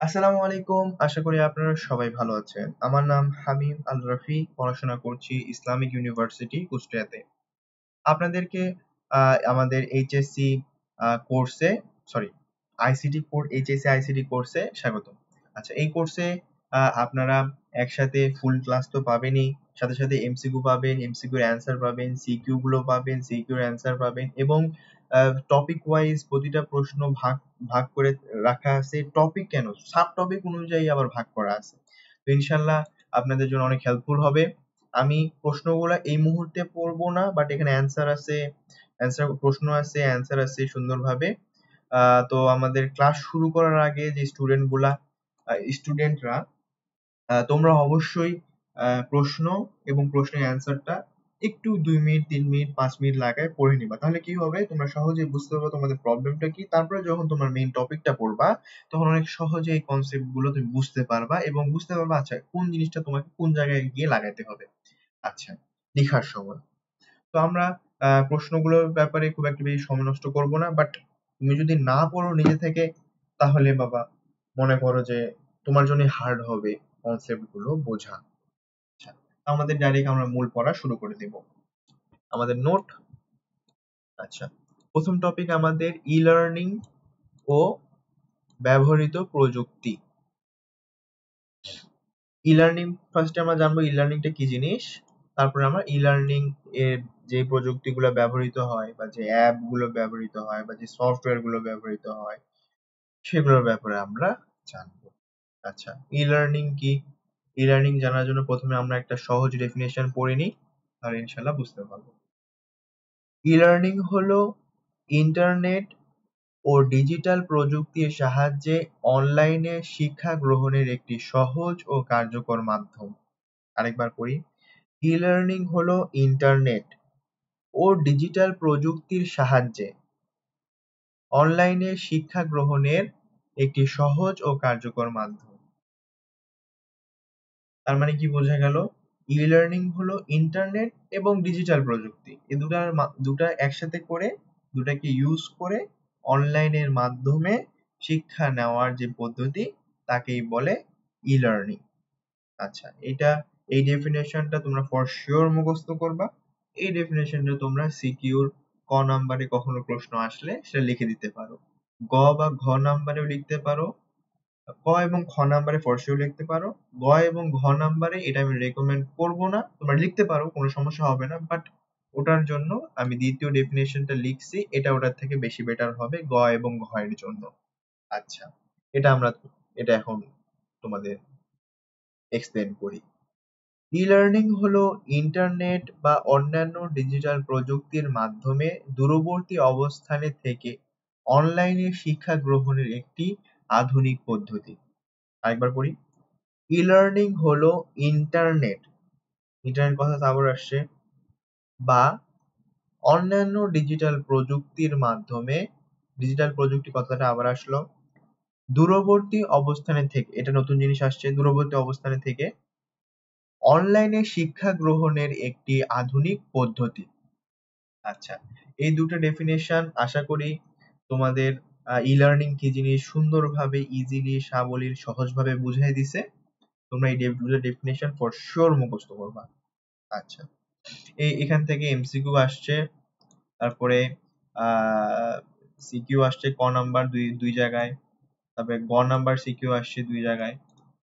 আসসালামু আলাইকুম। আশা করি আপনারা সবাই ভালো আছেন। আমার নাম হামিম আল রাফি। পড়াশোনা করছি ইসলামিক ইউনিভার্সিটি কুষ্টিয়াতে। আপনাদেরকে আমাদের এইচএসসি কোর্সে সরি এইচএসসি আইসিটি কোর্সে স্বাগতম। আচ্ছা, এই কোর্সে আপনারা একসাথে ফুল ক্লাস তো পাবেনই, সাথে সাথে এমসিকিউ পাবেন, এমসিকিউর অ্যান্সার পাবেন, সিকিউ গুলো পাবেন, সিকিউর অ্যান্সার পাবেন এবং টপিক ওয়াইজ প্রতিটা প্রশ্ন ভাগ ভাগ করে রাখা আছে। টপিক কেন, সাব টপিক অনুযায়ী আবার ভাগ করা আছে। তো ইনশাল্লাহ আপনাদের জন্য অনেক হেল্পফুল হবে। আমি প্রশ্নগুলা এই মুহূর্তে পড়বো না, বাট এখানে প্রশ্ন আছে, অ্যান্সার আছে সুন্দরভাবে। তো আমাদের ক্লাস শুরু করার আগে যে স্টুডেন্টরা তোমরা অবশ্যই প্রশ্ন এবং প্রশ্নের অ্যান্সারটা একটু 2 মিনিট 3 মিনিট 5 মিনিট লাগায় পড়ে নিবা। তাহলে কি হবে, তোমরা সহজেই বুঝতে পারবে তোমাদের প্রবলেমটা কি। তারপরে যখন তোমার মেইন টপিকটা পড়বা তখন অনেক সহজে এই কনসেপ্ট গুলো তুমি বুঝতে পারবা এবং বুঝতে পারবা আচ্ছা কোন জিনিসটা তোমাকে কোন জায়গায় গিয়ে লাগাতে হবে। আচ্ছা, লিখার সময় তো আমরা প্রশ্নগুলোর ব্যাপারে খুব একটা বেশি সময় নষ্ট করব না, বাট তুমি যদি না পড়ো নিজে থেকে তাহলে বাবা মনে করো যে তোমার জন্য হার্ড হবে কনসেপ্ট গুলো বোঝা। আচ্ছা, আমাদের ডাইরেক্ট আমরা মূল পড়া শুরু করে দেব। আমাদের নোট। আচ্ছা, প্রথম টপিক আমাদের ই লার্নিং ও ব্যবহৃত প্রযুক্তি। ই লার্নিং ফার্স্টে আমরা জানবো ই লার্নিংটা কি জিনিস, তারপরে আমরা ই লার্নিং এর যে প্রযুক্তিগুলো ব্যবহৃত হয় বা যে অ্যাপ গুলো ব্যবহৃত হয় বা যে সফটওয়্যার গুলো ব্যবহৃত হয় সেগুলোর ব্যাপারে আমরা জানবো। আচ্ছা, ই লার্নিং কি? ই লার্নিং জানার জন্য প্রথমে আমরা একটা সহজ ডেফিনেশন পড়ে নিই, তাহলে ইনশাল্লাহ বুঝতে পারবো। ই লার্নিং হলো ইন্টারনেট ও ডিজিটাল প্রযুক্তির সাহায্যে অনলাইনে শিক্ষা গ্রহণের একটি সহজ ও কার্যকর মাধ্যম। আরেকবার পড়ি। ই লার্নিং হলো ইন্টারনেট ও ডিজিটাল প্রযুক্তির সাহায্যে অনলাইনে শিক্ষা গ্রহণের একটি সহজ ও কার্যকর মাধ্যম। তার মানে কি বোঝা গেল? ই লার্নিং হলো ইন্টারনেট এবং ডিজিটাল প্রযুক্তি, এই দুটা একসাথে করে, দুটাকে ইউজ করে অনলাইনের মাধ্যমে শিক্ষা নেওয়ার যে পদ্ধতি তাকেই বলে ই লার্নিং। আচ্ছা, এই ডেফিনেশনটা তোমরা ফর শিওর মুখস্থ করবা। এই ডেফিনেশনটা তোমরা সিকিউর ক নাম্বারে কখনো প্রশ্ন আসলে সেটা লিখে দিতে পারো, গ বা ঘ নাম্বারেও লিখতে পারো, ক এবং খ নাম্বারে ফর শিওর লিখতে পারো। গ এবং ঘ নাম্বারে এটা আমি রেকমেন্ড করব না, তোমরা লিখতে পারো, কোনো সমস্যা হবে না, বাট ওটার জন্য আমি দ্বিতীয় ডেফিনেশনটা লিখছি, এটা ওটার থেকে বেশি বেটার হবে গ এবং ঘ এর জন্য। আচ্ছা, এটা আমরা এটা এখন তোমাদের এক্সপ্লেন করি। ই-লার্নিং হলো ইন্টারনেট বা অন্যান্য ডিজিটাল প্রযুক্তির মাধ্যমে দূরবর্তী অবস্থানে থেকে অনলাইনে শিক্ষা গ্রহণের একটি আধুনিক পদ্ধতি। আরেকবার পড়ি। ই-লার্নিং হলো ইন্টারনেট, ইন্টারনেট কথা আবার আসছে, বা অন্যান্য ডিজিটাল প্রযুক্তির মাধ্যমে, ডিজিটাল প্রযুক্তি কথাটা আবার আসলো, দূরবর্তী অবস্থানে থেকে, এটা নতুন জিনিস আসছে, দূরবর্তী অবস্থানে থেকে অনলাইনে শিক্ষা গ্রহণের একটি আধুনিক পদ্ধতি। আচ্ছা, এই দুটো ডেফিনেশন আশা করি তোমাদের ই লার্নিং কি জিনিস সুন্দরভাবে ইজিলি সাবলীল সহজভাবে বুঝিয়ে দিছে। তোমরা এই দুটো ডেফিনেশন ফর শিওর মুখস্থ করবা। আচ্ছা, এখান থেকে এমসিকিউ আসছে, তারপরে সিকিউ আসছে ক নাম্বার দুই দুই জায়গায়, তারপরে গ নাম্বার সিকিউ আসছে দুই জায়গায়।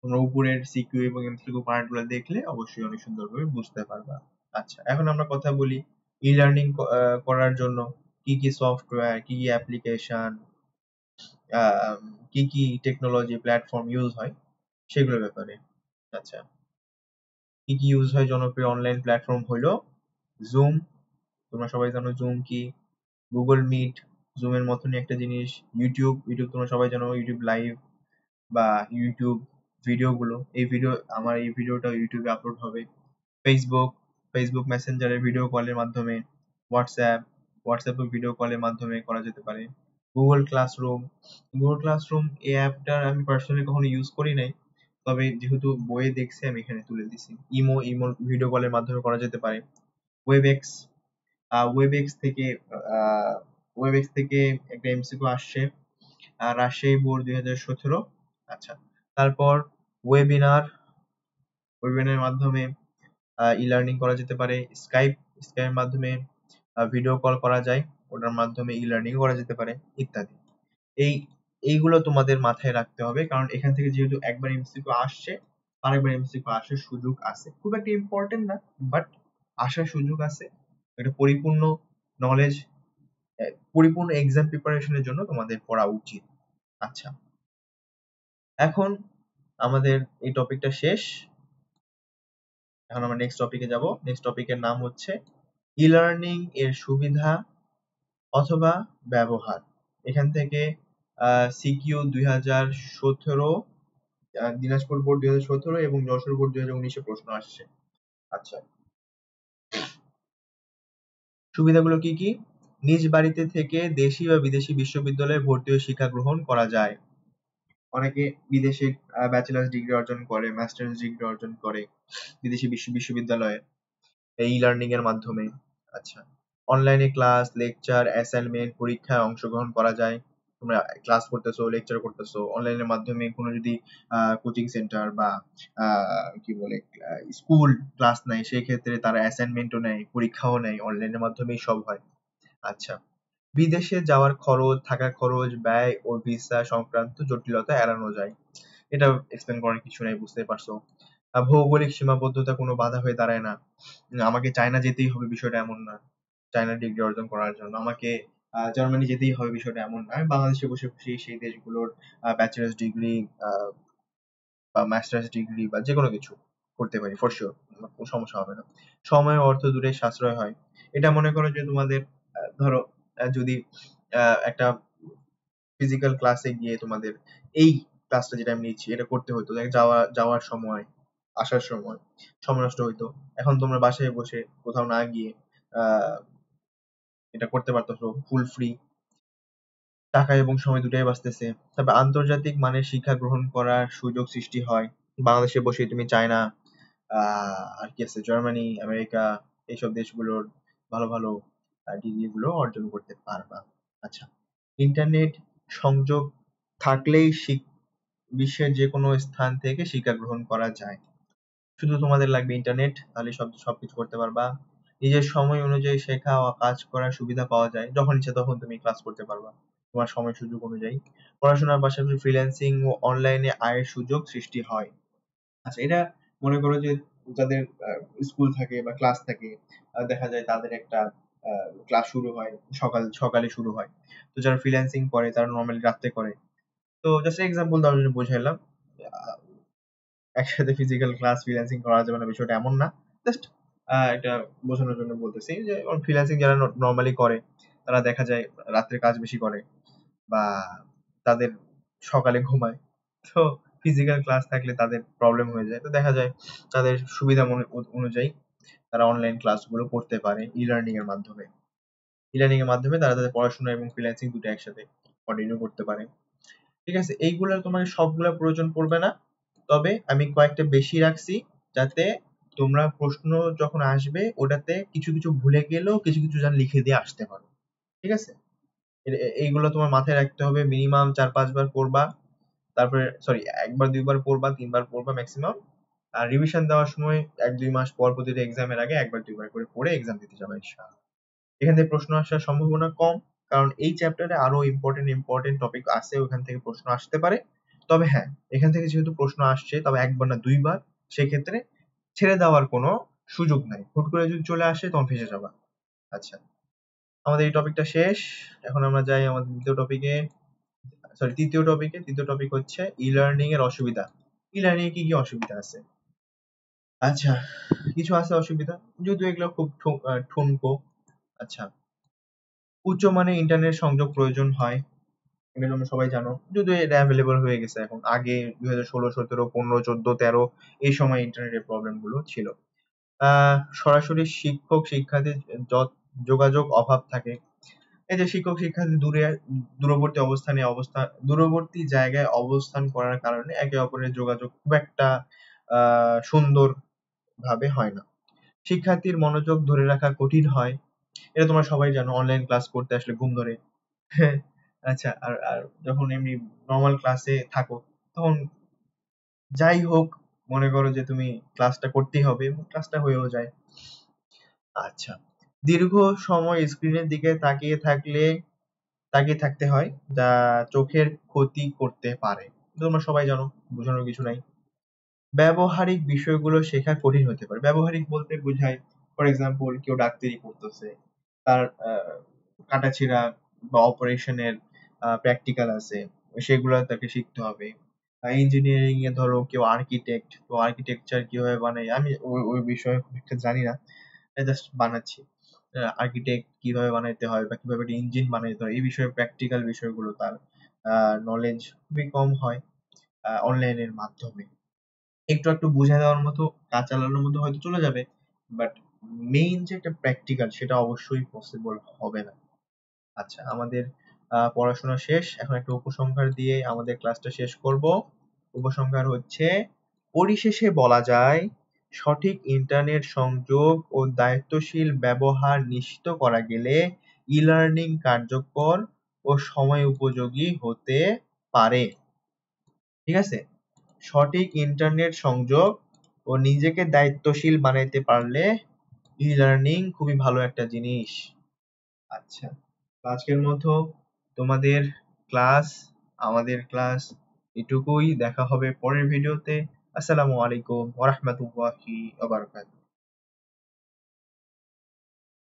তোমরা উপরের সিকিউ এবং এমসিকিউ পার্ট গুলো দেখলে অবশ্যই অনেক সুন্দরভাবে বুঝতে পারবা। আচ্ছা, এখন আমরা কথা বলি ই লার্নিং করার জন্য কি কি সফটওয়্যার, কি কি অ্যাপ্লিকেশন, কি কি টেকনোলজি প্ল্যাটফর্ম ইউজ হয় সেগুলোর ব্যাপারে। আচ্ছা, কি কি ইউজ হয়? জনপ্রিয় অনলাইন প্ল্যাটফর্ম হলো জুম, তোমরা সবাই জানো জুম কি, গুগল মিট জুমের মতনই একটা জিনিস, ইউটিউব তোমরা সবাই জানো, ইউটিউব লাইভ বা ইউটিউব ভিডিওগুলো, আমার এই ভিডিওটা ইউটিউবে আপলোড হবে। ফেসবুক মেসেঞ্জারে ভিডিও কলের মাধ্যমে, হোয়াটসঅ্যাপে ভিডিও কলের মাধ্যমে করা যেতে পারে। গুগল ক্লাসরুম এই অ্যাপটার আমি পার্সোনালি কখনো ইউজ করি নাই, তবে যেহেতু বইয়ে দেখছি আমি এখানে তুলে দিছি। ইমো ভিডিও কলের মাধ্যমে করা যেতে পারে। ওয়েবএক্স ওয়েবএক্স থেকে ওয়েবএক্স থেকে একটা এমসিকিউ আসছে, রাজশাহী বোর্ড 2017 আচ্ছা, তারপর ওয়েবিনারের মাধ্যমে ই লার্নিং করা যেতে পারে। স্কাইপের মাধ্যমে ভিডিও কল করা যায়, ওটার মাধ্যমে ই লার্নিং করা যেতে পারে ইত্যাদি। এই এইগুলো তোমাদের মাথায় রাখতে হবে, কারণ এখান থেকে যেহেতু একবার এমসিকিউ আসছে, আরেকবার এমসিকিউ আসার সুযোগ আছে। খুব একটা ইম্পর্টেন্ট না, বাট আসার সুযোগ আছে। একটা পরিপূর্ণ নলেজ, পরিপূর্ণ এক্সাম প্রিপারেশনের জন্য তোমাদের পড়া উচিত। আচ্ছা, এখন আমাদের এই টপিকটা শেষ। এখন আমরা নেক্সট টপিকে যাব। নেক্সট টপিকের নাম হচ্ছে ই লার্নিং এর সুবিধা অথবা ব্যবহার। এখান থেকে সিকিউ 2017, দিনাজপুর বোর্ড 2017 এবং যশোর বোর্ড 2019 প্রশ্ন আসছে। আচ্ছা, সুবিধাগুলো কি কি? নিজ বাড়িতে থেকে দেশি বা বিদেশি বিশ্ববিদ্যালয়ে ভর্তি হয়ে শিক্ষা গ্রহণ করা যায়। অনেকে বিদেশে ব্যাচেলার্স ডিগ্রি অর্জন করে, মাস্টার্স ডিগ্রি অর্জন করে বিদেশি বিশ্ববিদ্যালয়ে এই লার্নিং এর মাধ্যমে। আচ্ছা, অনলাইনে ক্লাস, লেকচার, অ্যাসাইনমেন্ট, পরীক্ষায় অংশগ্রহণ করা যায়। তোমরা ক্লাস করতেছো, লেকচার করতেছো, অনলাইনের মাধ্যমে কোনো যদি কোচিং সেন্টার বা কি বলে স্কুল ক্লাস নেয়, সেই ক্ষেত্রে তারা অ্যাসাইনমেন্টও নেয়, পরীক্ষাও নেয়, অনলাইনের মাধ্যমেই সব হয়। আচ্ছা, বিদেশে যাওয়ার খরচ, থাকার খরচ, ব্যয় ও ভিসা সংক্রান্ত জটিলতা এড়ানো যায়। এটা এক্সপ্লেন করার কিছু নাই, বুঝতে পারছো। ভৌগোলিক সীমাবদ্ধতা কোনো বাধা হয়ে দাঁড়ায় না। আমাকে চায়না যেতেই হবে বিষয়টা এমন না। চায়না ডিগ্রি অর্জন করার জন্য আমাকে জার্মানি যেতেই হবে বিষয়টা এমন না। আমি বাংলাদেশে বসে বসে সেই দেশগুলোর ব্যাচেলার্স ডিগ্রি বা মাস্টার্স ডিগ্রি বা যে কোনো কিছু করতে পারি ফর শিওর, কোনো সমস্যা হবে না। সময় ও অর্থ দূরে সাশ্রয় হয়। এটা মনে করো যে তোমাদের ধরো যদি একটা ফিজিক্যাল ক্লাসে গিয়ে তোমাদের এই ক্লাসটা যেটা আমি নিচ্ছি এটা করতে হতো, যাওয়ার সময়, আসার সময় সময় নষ্ট হইতো। এখন তোমরা বাসায় বসে কোথাও না গিয়ে আহ এটা করতে পারতেছো ফুল ফ্রি। টাকা এবং সময় দুটাই বাঁচতেছে। তবে আন্তর্জাতিক মানের শিক্ষা গ্রহণ করার সুযোগ সৃষ্টি হয়। বাংলাদেশে বসে তুমি চায়না, আর কি আছে, জার্মানি, আমেরিকা, এইসব দেশগুলোর ভালো ভালো ডিগ্রি গুলো অর্জন করতে পারবা। আচ্ছা, ইন্টারনেট সংযোগ থাকলেই বিশ্বের যে কোনো স্থান থেকে শিক্ষা গ্রহণ করা যায়। শুধু তোমাদের লাগবে ইন্টারনেট, তাহলে সবকিছু করতে পারবা। নিজের সময় অনুযায়ী শেখা ও কাজ করার সুবিধা পাওয়া যায়, যখন ইচ্ছা তখন তুমি ক্লাস করতে পারবা তোমার সময় সুযোগ অনুযায়ী। পড়াশোনার পাশাপাশি ফ্রিল্যান্সিং ও অনলাইনে আয়ের সুযোগ সৃষ্টি হয়। আচ্ছা, এটা মনে করো যে যাদের স্কুল থাকে বা ক্লাস থাকে, দেখা যায় তাদের একটা ক্লাস শুরু হয় সকালে শুরু হয়। তো যারা ফ্রিল্যান্সিং করে তারা নর্মালি রাত্রে করে। তো জাস্ট এক্সাম্পল দেওয়ার জন্য বুঝাইলাম। আহ, একসাথে ফিজিক্যাল ক্লাস ফ্রিল্যান্সিং করা যাবে না বিষয়টা এমন না। জাস্ট এটা বোঝানোর জন্য বলতেছি যে ফ্রিল্যান্সিং যারা নর্মালি করে তারা দেখা যায় রাত্রে কাজ বেশি করে বা তাদের সকালে ঘুমায়। তো ফিজিক্যাল ক্লাস থাকলে তাদের প্রবলেম হয়ে যায়। তো দেখা যায় তাদের সুবিধা অনুযায়ী তারা অনলাইন ক্লাসগুলো করতে পারে ই লার্নিং এর মাধ্যমে। ই লার্নিং এর মাধ্যমে তারা তাদের পড়াশোনা এবং ফ্রিল্যান্সিং দুটো একসাথে কন্টিনিউ করতে পারে। ঠিক আছে, এইগুলা তোমার সবগুলা প্রয়োজন পড়বে না, তবে আমি কয়েকটা বেশি রাখছি যাতে তোমরা প্রশ্ন যখন আসবে ওটাতে কিছু কিছু ভুলে গেলেও কিছু কিছু যেন লিখে দিয়ে আসতে পারো। ঠিক আছে, এইগুলো তোমার মাথায় রাখতে হবে। মিনিমাম 4-5 বার পড়বা, তারপরে সরি 1 বার 2 বার পড়বা, 3 বার পড়বা ম্যাক্সিমাম। আর রিভিশন দেওয়ার সময় 1-2 মাস পর প্রতিটা এক্সামের আগে 1-2 বার করে পড়ে এক্সাম দিতে যাবে ইনশাআল্লাহ। এখান থেকে প্রশ্ন আসার সম্ভাবনা কম, কারণ এই চ্যাপ্টারে আরো ইম্পর্টেন্ট টপিক আছে, ওখান থেকে প্রশ্ন আসতে পারে। তবে হ্যাঁ, এখান থেকে যেহেতু প্রশ্ন আসছে, তবে 1 বার না 2 বার, সেক্ষেত্রে ছেড়ে দেওয়ার কোনো সুযোগ নাই। হুট করে যদি চলে আসে তখন ফেঁসে যাবা। আচ্ছা, আমাদের এই টপিকটা শেষ। এখন আমরা যাই আমাদের তৃতীয় টপিকে। তৃতীয় টপিক হচ্ছে ই লার্নিং এর অসুবিধা। ই লার্নিং এ কি কি অসুবিধা আছে? আচ্ছা, কিছু আছে অসুবিধা, যদিও এগুলো খুব ঠুনকো। আচ্ছা, উচ্চমানের ইন্টারনেট সংযোগ প্রয়োজন হয়, এটা তোমরা সবাই জানো। যদিও এটা অ্যাভেলেবল হয়ে গেছে এখন, আগে 2016, 17, 15, 14, 13 এই সময় ইন্টারনেটের প্রবলেম গুলো ছিল। সরাসরি শিক্ষক শিক্ষার্থী যোগাযোগ অভাব থাকে। এই যে শিক্ষক শিক্ষার্থী দূরবর্তী জায়গায় অবস্থান করার কারণে একে অপরের যোগাযোগ খুব একটা সুন্দর ভাবে হয় না। শিক্ষার্থীর মনোযোগ ধরে রাখা কঠিন হয়। এটা তোমরা সবাই জানো, অনলাইন ক্লাস করতে আসলে ঘুম ধরে। আচ্ছা, আর আর যখন এমনি নরমাল ক্লাসে থাকো তখন যাই হোক, মনে করো যে তুমি ক্লাসটা করতেই হবে এবং ক্লাসটা হয়েও যায়। আচ্ছা, দীর্ঘ সময় স্ক্রিনের দিকে তাকিয়ে থাকতে হয়, যা চোখের ক্ষতি করতে পারে। তোমরা সবাই জানো, বোঝানোর কিছু নাই। ব্যবহারিক বিষয়গুলো শেখা কঠিন হতে পারে। ব্যবহারিক বলতে বোঝায়, ফর এক্সাম্পল কেউ ডাক্তারি পড়তেছে, তার কাটাছিড়া বা অপারেশনের প্র্যাকটিক্যাল আছে, সেগুলো তাকে শিখতে হবে। ইঞ্জিনিয়ারিং এ ধরো কেউ আর্কিটেক্ট, তো আর্কিটেকচার কিভাবে বানায়, আমি ওই ওই বিষয়ে খুব একটা জানি না, জাস্ট বানাচ্ছি। আর্কিটেক্ট কিভাবে বানাইতে হয় বা কিভাবে একটা ইঞ্জিন বানাইতে হয়, এই বিষয়ে প্র্যাকটিক্যাল বিষয়গুলো তার নলেজ খুবই কম হয় অনলাইনের মাধ্যমে। একটু একটু বুঝায় দেওয়ার মতো, কাজ চালানোর মতো হয়তো চলে যাবে, বাট মেইন যে একটা প্র্যাকটিক্যাল, সেটা অবশ্যই পসিবল হবে না। আচ্ছা, আমাদের পড়াশোনা শেষ, এখন একটা উপসংহার দিয়ে আমাদের ক্লাসটা শেষ করব। উপসংহার হচ্ছে, পরিশেষে বলা যায়, সঠিক ইন্টারনেট সংযোগ ও দায়িত্বশীল ব্যবহার নিশ্চিত করা গেলে ই লার্নিং কার্যকর ও সময় উপযোগী হতে পারে। ঠিক আছে? সঠিক ইন্টারনেট সংযোগ ও নিজেকে দায়িত্বশীল বানাইতে পারলে ই লার্নিং খুবই ভালো একটা জিনিস। আচ্ছা, তো আজকের মতো তোমাদের ক্লাস, আমাদের ক্লাস এটুকুই। দেখা হবে পরের ভিডিওতে। আসসালামু আলাইকুম ওয়া রাহমাতুল্লাহি ওয়া বারাকাতুহু।